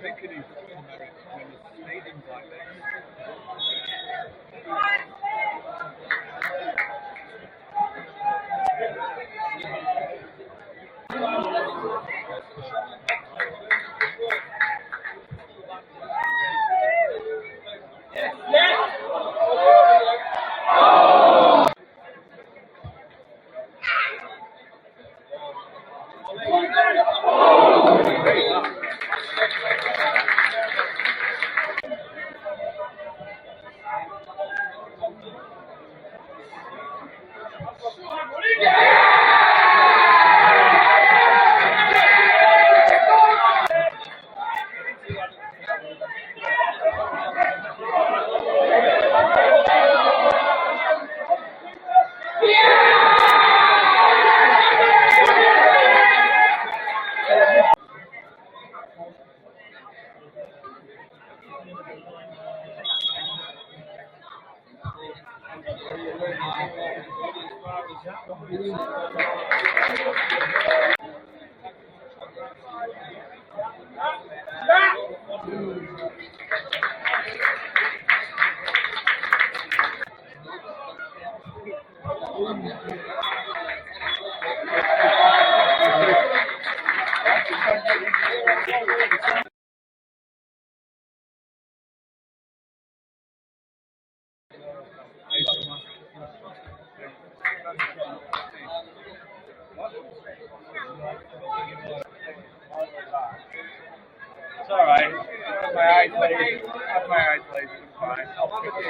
It's alright. Have my eyes lazy. Have my eyes lazy. It's fine. I'll fix it.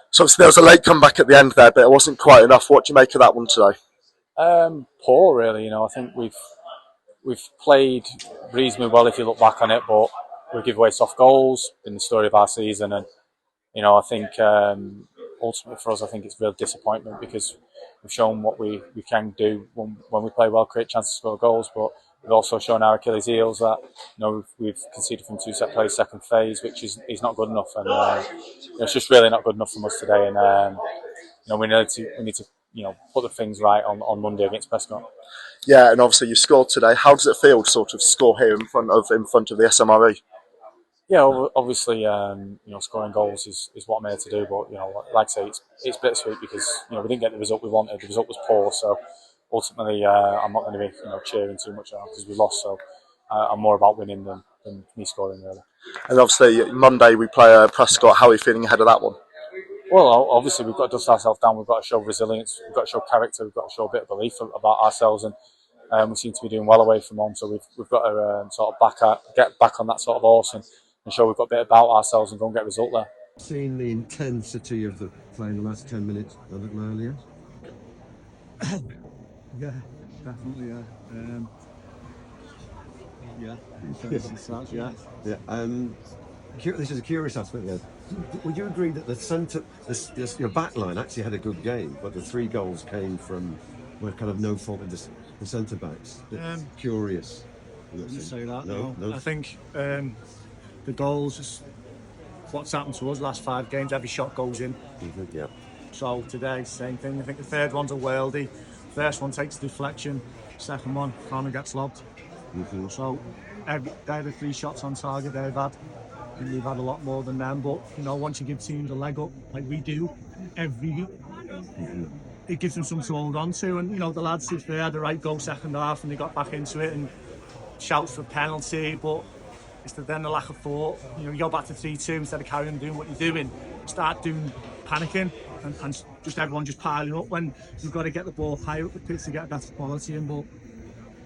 So obviously there was a late comeback at the end there, but it wasn't quite enough. What do you make of that one today? Poor, really. You know, I think we've played reasonably well if you look back on it, but we give away soft goals in the story of our season, and you know, I think ultimately for us, I think it's real disappointment because we've shown what we can do when we play well, create chances to score goals, but we've also shown our Achilles heels that you know we've conceded from 2 set plays second phase, which is not good enough, and it's just really not good enough from us today, and you know we need to you know put the things right on Monday against Prescot. Yeah, and obviously you scored today. How does it feel to sort of score here in front of the SMRE? Yeah, obviously, you know, scoring goals is what I'm here to do. But you know, like I say, it's bittersweet because you know we didn't get the result we wanted. The result was poor, so ultimately, I'm not going to be cheering too much because we lost. So I'm more about winning than me scoring really. And obviously Monday we play Prescott. How are you feeling ahead of that one? Well, obviously we've got to dust ourselves down. We've got to show resilience. We've got to show character. We've got to show a bit of belief about ourselves. And We seem to be doing well away from home, so we've got to sort of get back on that sort of horse and show we've got a bit about ourselves and go and get a result there. Seen the intensity of the play in the last 10 minutes a little earlier. Yeah, definitely. Yeah. This is a curious aspect there. Would you agree that the centre, your back line actually had a good game, but the 3 goals came from kind of no fault of the centre backs? Curious. I wouldn't say that. No. I think the goals is what's happened to us last 5 games. Every shot goes in. Yeah. So today, same thing. I think the third one's a worldie. First one takes deflection. Second one, Fondre gets lobbed. So they're the 3 shots on target they've had. And we've had a lot more than them. But once you give teams a leg up like we do every it gives them something to hold on to. And the lads did had the right goal second half and they got back into it and shouts for penalty, but it's then the lack of thought. You go back to 3-2 instead of carrying on doing what you're doing, start panicking and just everyone just piling up when you've got to get the ball higher up the pitch to get better quality in. But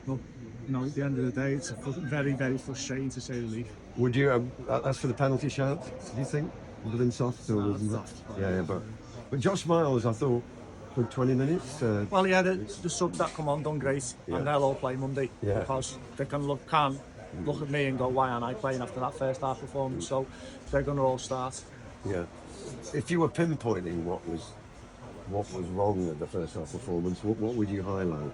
at the end of the day, it's very, very frustrating to say the least. Would you, as for the penalty shout, do you think would have been soft or wasn't it? Yeah, but Josh Miles, I thought, for 20 minutes. Well, yeah, the subs that come on done great, and they'll all play Monday because they can't look at me and go, why aren't I playing after that first half performance? So they're going to all start. Yeah. If you were pinpointing what was wrong with the first half performance, what would you highlight?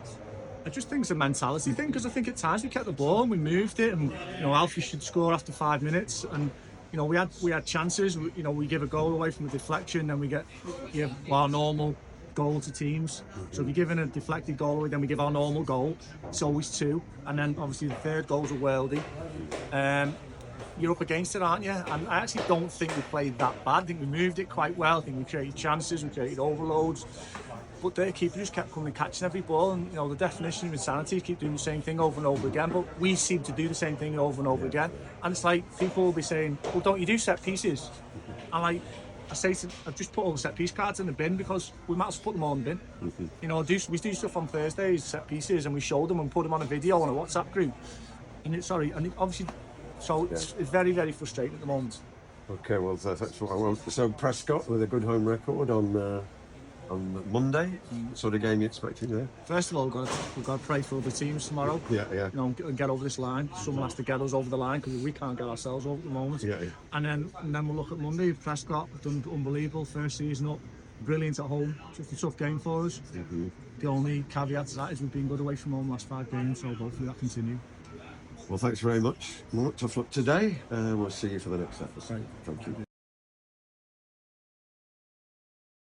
I just think it's a mentality thing, because I think at times we kept the ball and we moved it, and Alfie should score after 5 minutes, and we had chances. We give a goal away from a deflection, then we give our normal goal to teams. So if you're giving a deflected goal away, then we give our normal goal. It's always 2, and then obviously the third goal's a worldie. You're up against it, aren't you? And I actually don't think we played that bad. I think we moved it quite well. I think we created chances, we created overloads. But their keeper just kept coming and catching every ball, and the definition of insanity is keep doing the same thing over and over again. But we seem to do the same thing over and over again, and it's like people will be saying, "Well, don't you do set pieces?" And I say I've just put all the set piece cards in the bin because we might as well put them all in the bin. We do stuff on Thursdays, set pieces, and we show them and put them on a video on a WhatsApp group. And obviously, so it's very, very frustrating at the moment. Okay, well, that's what I want. So Prescot with a good home record on Monday. What sort of game you expecting there? First of all, we've got to pray for other teams tomorrow. Yeah. And get over this line. Someone has to get us over the line because we can't get ourselves over at the moment. Yeah. And then we'll look at Monday. Prescott have done unbelievable first season up, brilliant at home. Just a tough game for us. The only caveat to that is we've been good away from home last 5 games, so hopefully that continues. Well, thanks very much. Tough luck today. We'll see you for the next episode. Right. Thank you.